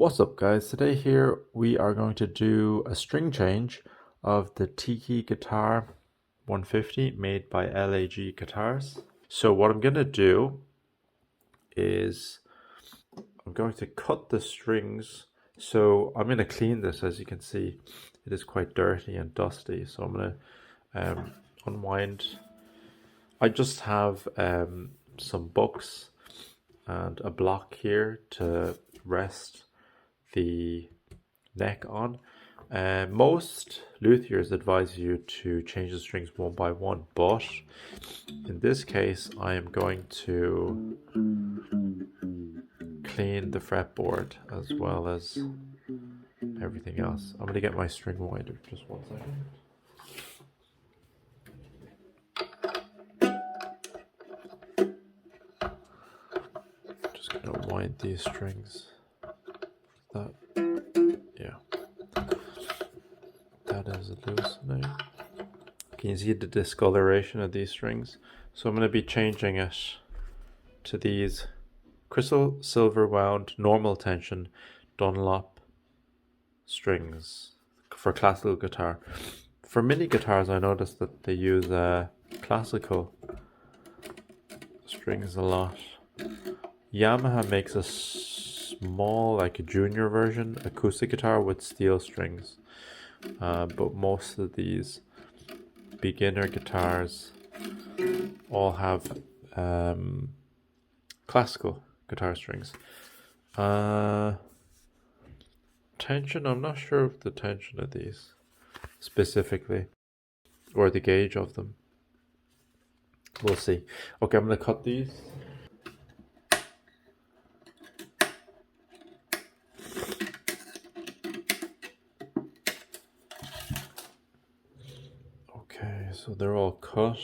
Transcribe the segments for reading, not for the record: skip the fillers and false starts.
What's up guys, today here we are going to do a string change of the Tiki Guitar 150 made by LAG Guitars. So what I'm going to do is I'm going to cut the strings. So I'm going to clean this. As you can see, it is quite dirty and dusty, so I'm going to unwind. I just have some books and a block here to rest the neck on. Most luthiers advise you to change the strings one by one, but in this case I am going to clean the fretboard as well as everything else. I'm going to get my string winder, just one second. Just going to wind these strings. That, yeah. That is loosening. Can you see the discoloration of these strings? So I'm going to be changing it to these crystal silver wound normal tension Dunlop strings for classical guitar. For mini guitars I noticed that they use classical strings a lot. Yamaha makes a small, like a junior version acoustic guitar with steel strings. But most of these beginner guitars all have classical guitar strings. Tension, I'm not sure of the tension of these specifically, or the gauge of them. We'll see. Okay, I'm going to cut these. Okay, so they're all cut.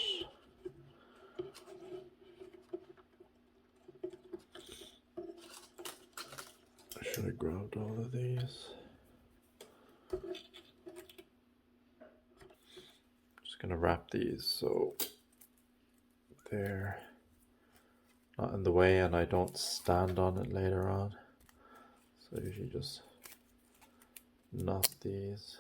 I should have grabbed all of these. Just gonna wrap these so they're not in the way and I don't stand on it later on. So I usually just knot these.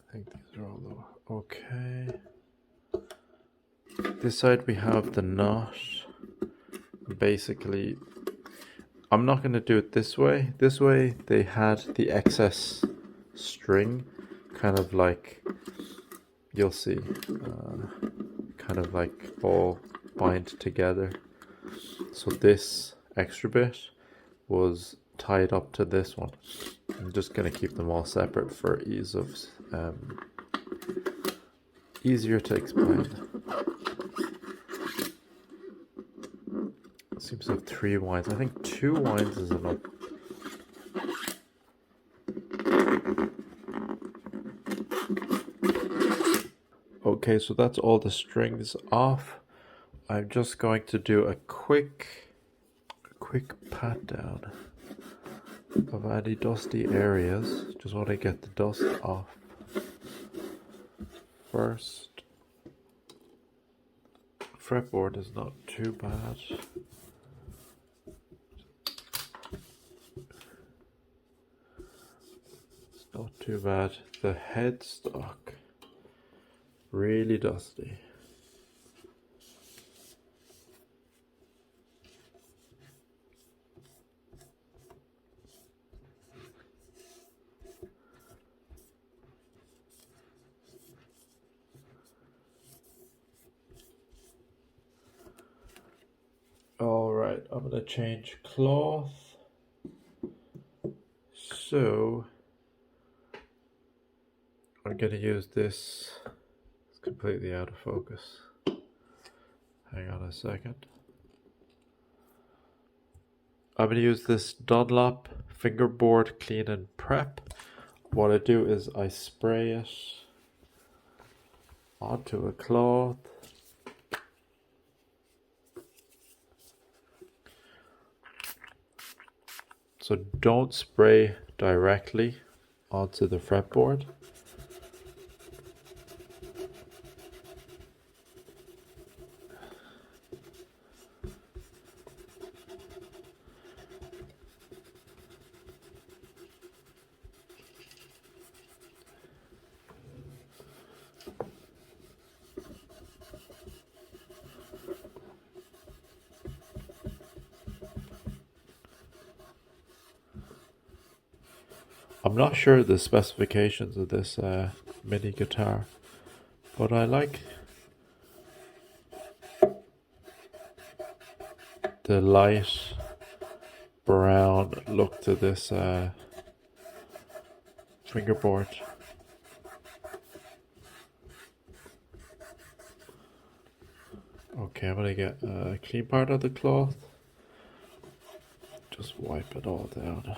I think these are all the okay. This side we have the knot. Basically, I'm not going to do it this way. This way they had the excess string, kind of like, you'll see, kind of like all bind together. So this extra bit was tied up to this one. I'm just going to keep them all separate for ease of easier to explain. It seems to have 3 winds. I think 2 winds is enough. Okay, so that's all the strings off. I'm just going to do a quick pat down of any dusty areas. Just want to get the dust off first. Fretboard is not too bad. It's not too bad. The headstock, really dusty. Alright, I'm gonna change cloth. So I'm gonna use this. It's completely out of focus. Hang on a second. I'm gonna use this Dunlop fingerboard clean and prep. What I do is I spray it onto a cloth. So don't spray directly onto the fretboard. I'm not sure the specifications of this mini guitar, but I like the light brown look to this fingerboard. Okay, I'm gonna get a clean part of the cloth. Just wipe it all down.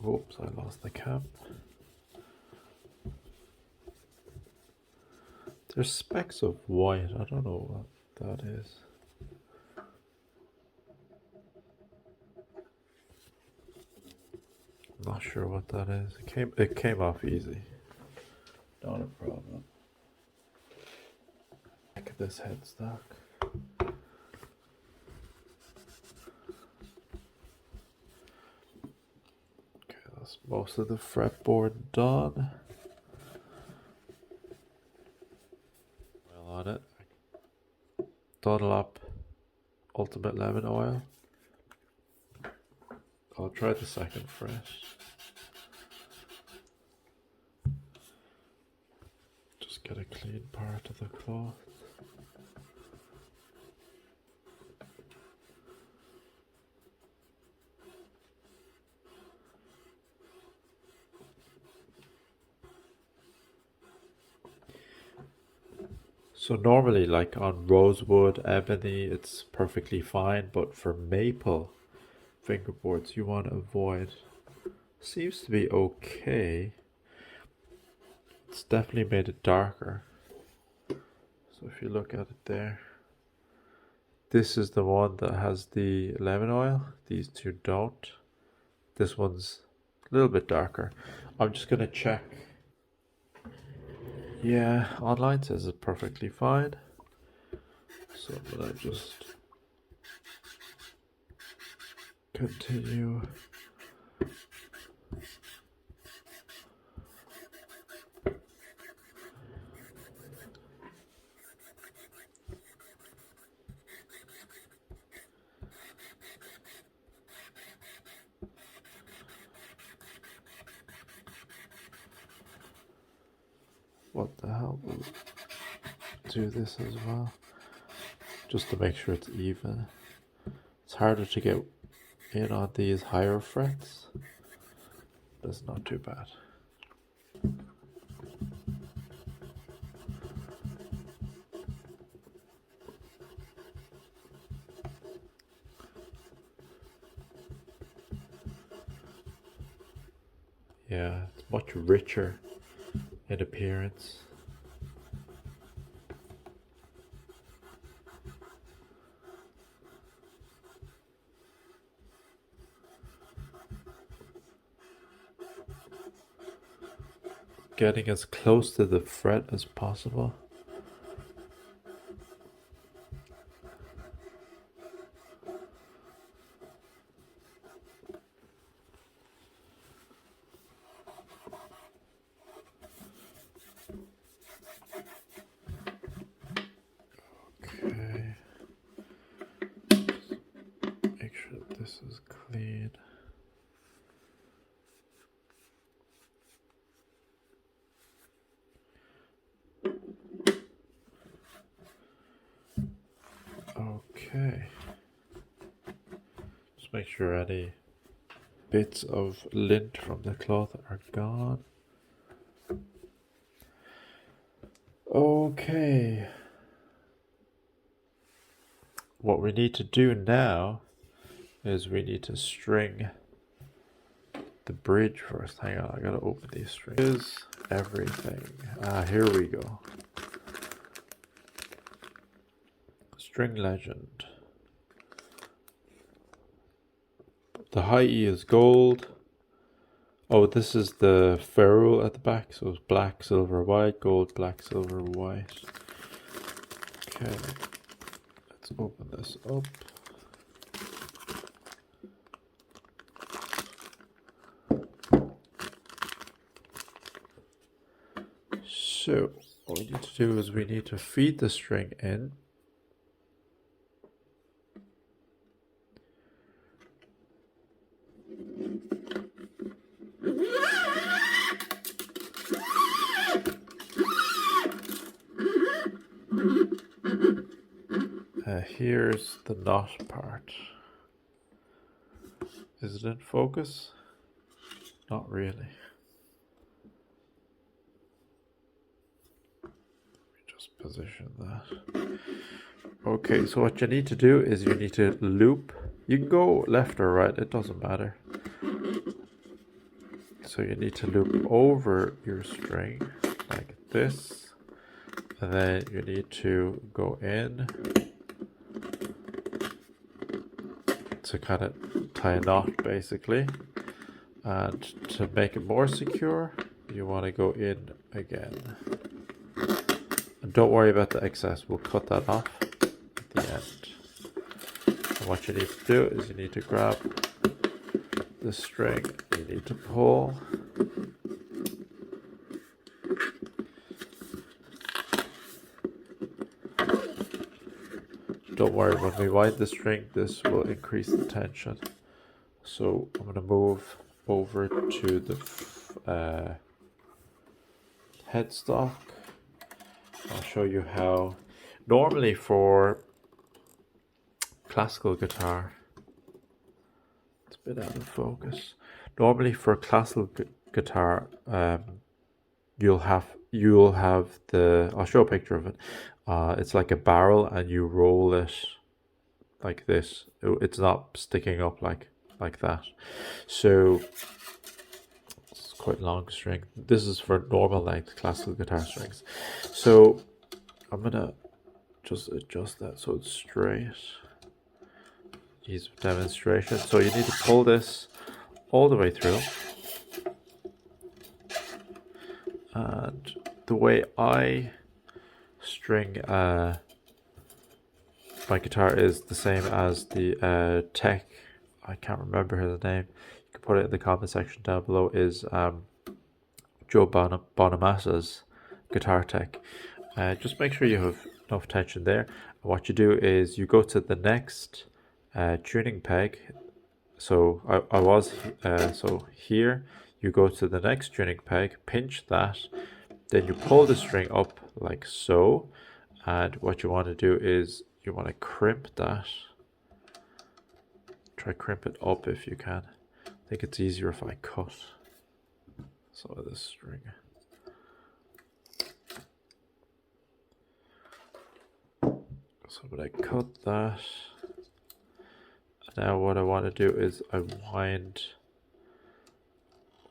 Oops, I lost the cap. There's specks of white. I don't know what that is. Not sure what that is. It came off easy. Not a problem. Look at this headstock. Okay, that's most of the fretboard done. Oil on it. Dunlop Ultimate Lemon Oil. I'll try the second fret. Just get a clean part of the cloth. So normally, like on rosewood, ebony, it's perfectly fine, but for maple fingerboards, you want to avoid. Seems to be okay. It's definitely made it darker. So if you look at it there, this is the one that has the lemon oil. These two don't. This one's a little bit darker. I'm just gonna check. Yeah, online says it's perfectly fine. So I'm gonna just continue. What the hell? We'll do this as well, just to make sure it's even. It's harder to get in on these higher frets, but it's not too bad. Yeah, it's much richer in appearance. Getting as close to the fret as possible. Okay. Make sure this is clean. Okay. Just make sure any bits of lint from the cloth are gone. Okay. What we need to do now is we need to string the bridge first. Hang on, I gotta open these strings. Is everything. Here we go. String Legend. The high E is gold. Oh, this is the ferrule at the back, so it's black, silver, white, gold, black, silver, white. Okay, let's open this up. So what we need to do is we need to feed the string in. Here's the knot part. Is it in focus? Not really. Just position that. Okay, so what you need to do is you need to loop. You can go left or right, it doesn't matter. So you need to loop over your string like this. And then you need to go in to kind of tie a knot basically. And to make it more secure, you want to go in again. And don't worry about the excess, we'll cut that off at the end. And what you need to do is you need to grab the string, you need to pull. Don't worry, when we wind the string, this will increase the tension. So I'm going to move over to the headstock. I'll show you how. Normally for classical guitar, it's a bit out of focus. Normally for classical guitar, you'll have the. I'll show a picture of it. It's like a barrel, and you roll it like this. It's not sticking up like that. So it's quite long string. This is for normal length classical guitar strings. So I'm gonna just adjust that so it's straight. Use demonstration. So you need to pull this all the way through. And the way I string my guitar is the same as the tech. I can't remember the name. You can put it in the comment section down below. Is Joe Bonamassa's guitar tech. Just make sure you have enough tension there. And what you do is you go to the next tuning peg. So so here you go to the next tuning peg, pinch that, then you pull the string up like so, and what you want to do is you want to crimp that. Try crimp it up if you can. I think it's easier if I cut some of this string. So I'm going to cut that. Now what I want to do is I wind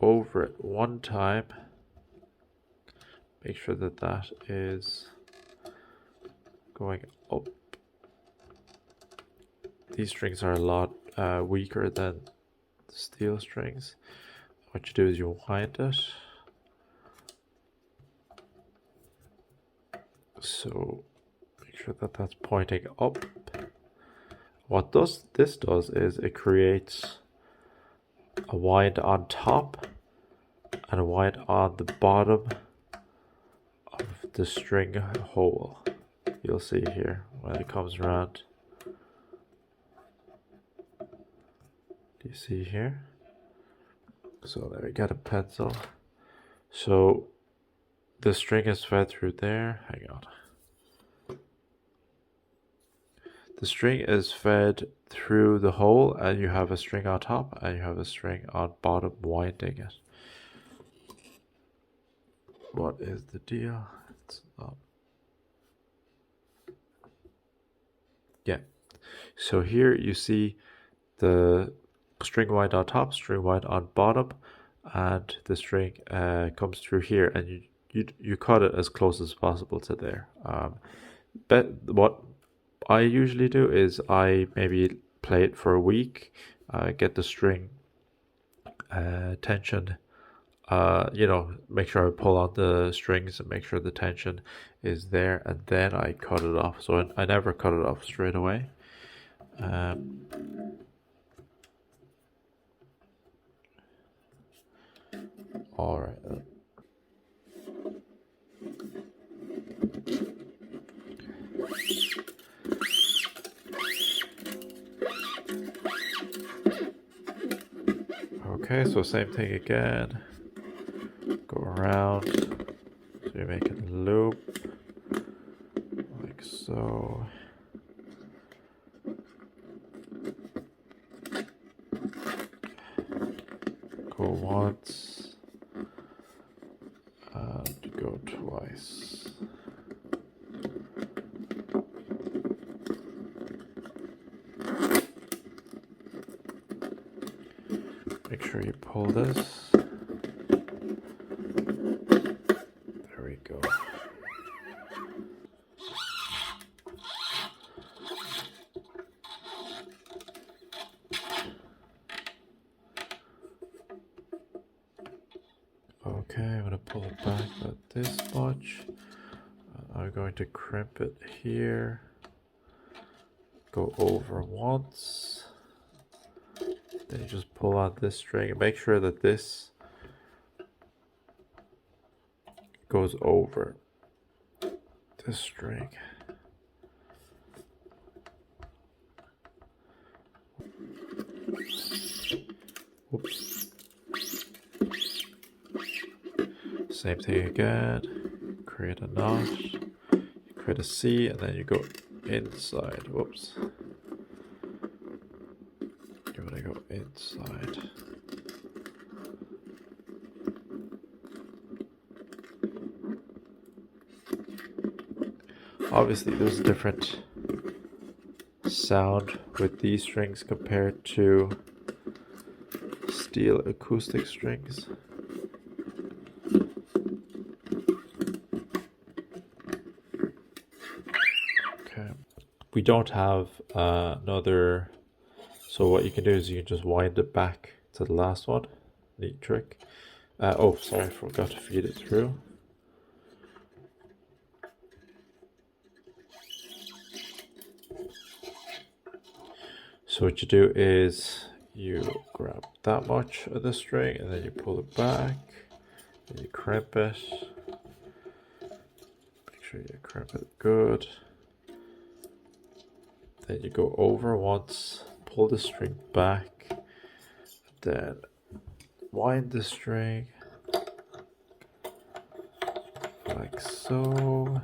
over it one time. Make sure that that is going up. These strings are a lot weaker than steel strings. What you do is you wind it. So make sure that that's pointing up. What this does is it creates a wind on top and a wind on the bottom of the string hole. You'll see here when it comes around. Do you see here? So there we got a pencil. So the string is fed through there. Hang on. The string is fed through the hole, and you have a string on top and you have a string on bottom winding it. What is the deal? It's not. Yeah. So here you see the string wind on top, string wind on bottom, and the string comes through here, and you cut it as close as possible to there. But what I usually do is I maybe play it for a week, get the string tension, make sure I pull on the strings and make sure the tension is there, and then I cut it off. So I never cut it off straight away. All right. Okay, so same thing again. Go around. So you're making a loop. Like so. Go once. And go twice. Make sure you pull this. There we go. Okay, I'm going to pull it back about this much. I'm going to crimp it here. Go over once. Then you just pull on this string and make sure that this goes over this string. Oops. Same thing again. Create a knot. Create a C and then you go inside. Whoops. You want to go inside. Obviously there's a different sound with these strings compared to steel acoustic strings. Okay. We don't have another, so what you can do is you can just wind it back to the last one. Neat trick. Oh, sorry, I forgot to feed it through. So what you do is you grab that much of the string and then you pull it back, and you crimp it. Make sure you crimp it good. Then you go over once, pull the string back, then wind the string like so.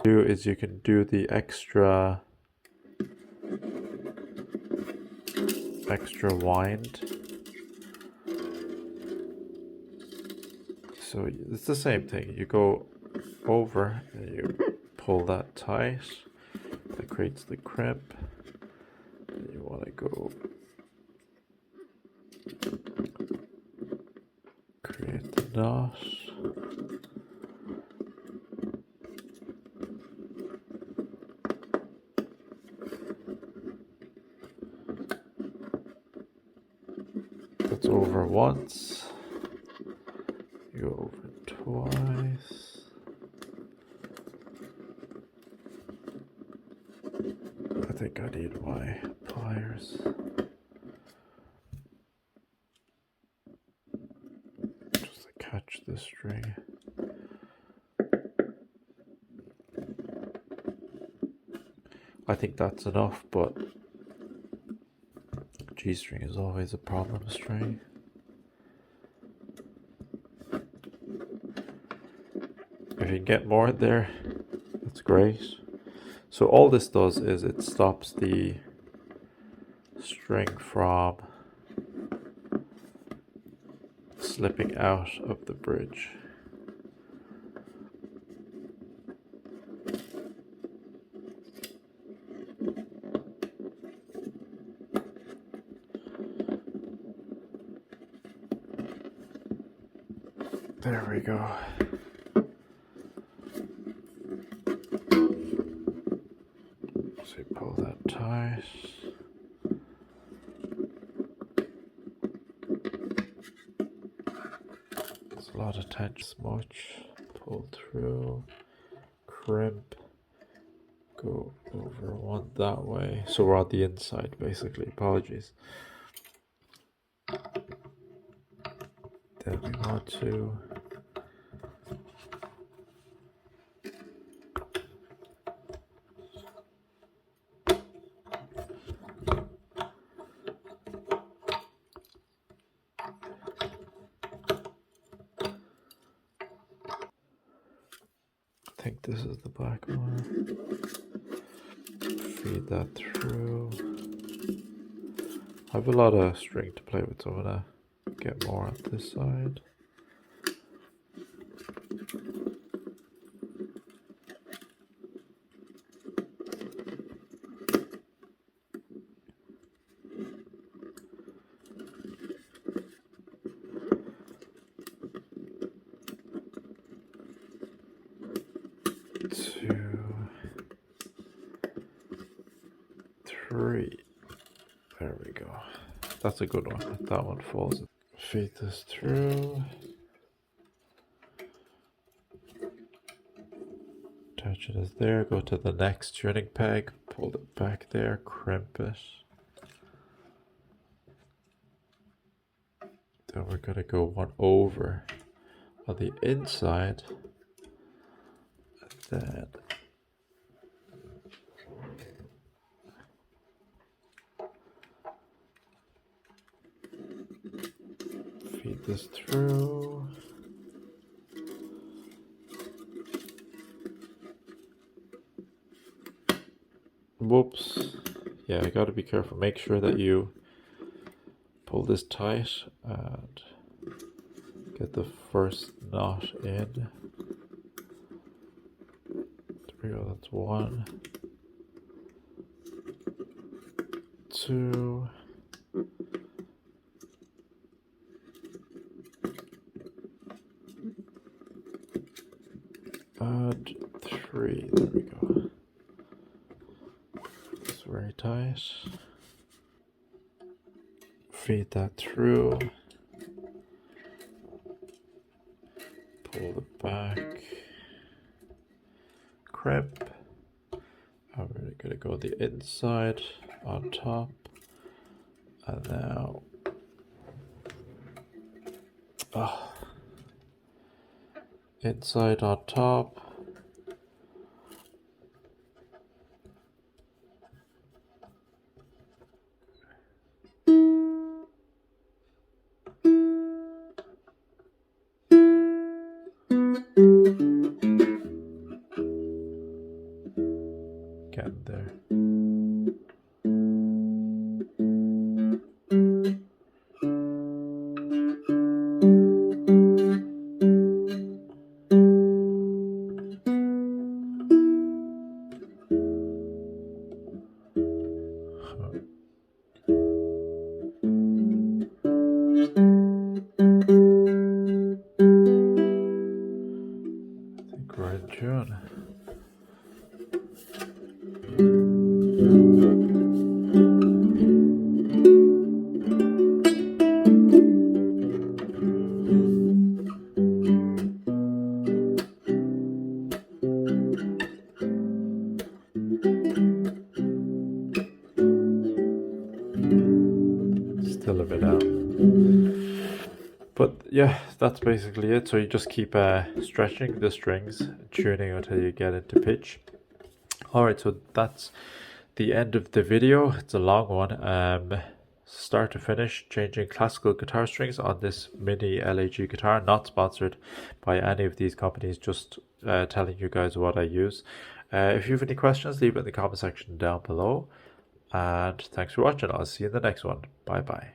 Do is you can do the extra wind. So it's the same thing. You go over and you pull that tight. That creates the crimp. And you want to go create the knot. That's over once. You go over twice. I think I need my pliers. Just to catch the string. I think that's enough, but G string is always a problem string. If you can get more in there, that's great. So all this does is it stops the string from slipping out of the bridge. There we go. So you pull that tight. There's a lot of tension. Smudge, pull through, crimp, go over one that way. So we're on the inside basically, apologies. Then we want to think this is the black one. Feed that through. I have a lot of string to play with, so I'm gonna get more on this side. Two, three. There we go. That's a good one. That one falls. Feed this through. Attach it as there. Go to the next tuning peg. Pull it back there. Crimp it. Then we're gonna go one over on the inside. And then feed this through. Whoops. Yeah, I gotta be careful. Make sure that you pull this tight and get the first knot in. There we go, that's 1, 2, and 3. There we go. It's very tight. Feed that through. Pull it back. Crimp. And we're gonna go the inside on top. And now, inside on top. Get there. I think we're in tune. Still a bit out. But yeah, that's basically it. So you just keep stretching the strings, tuning until you get into pitch. Alright, so that's the end of the video. It's a long one. Start to finish, changing classical guitar strings on this mini LAG guitar. Not sponsored by any of these companies, just telling you guys what I use. If you have any questions, leave it in the comment section down below. And thanks for watching. I'll see you in the next one. Bye bye.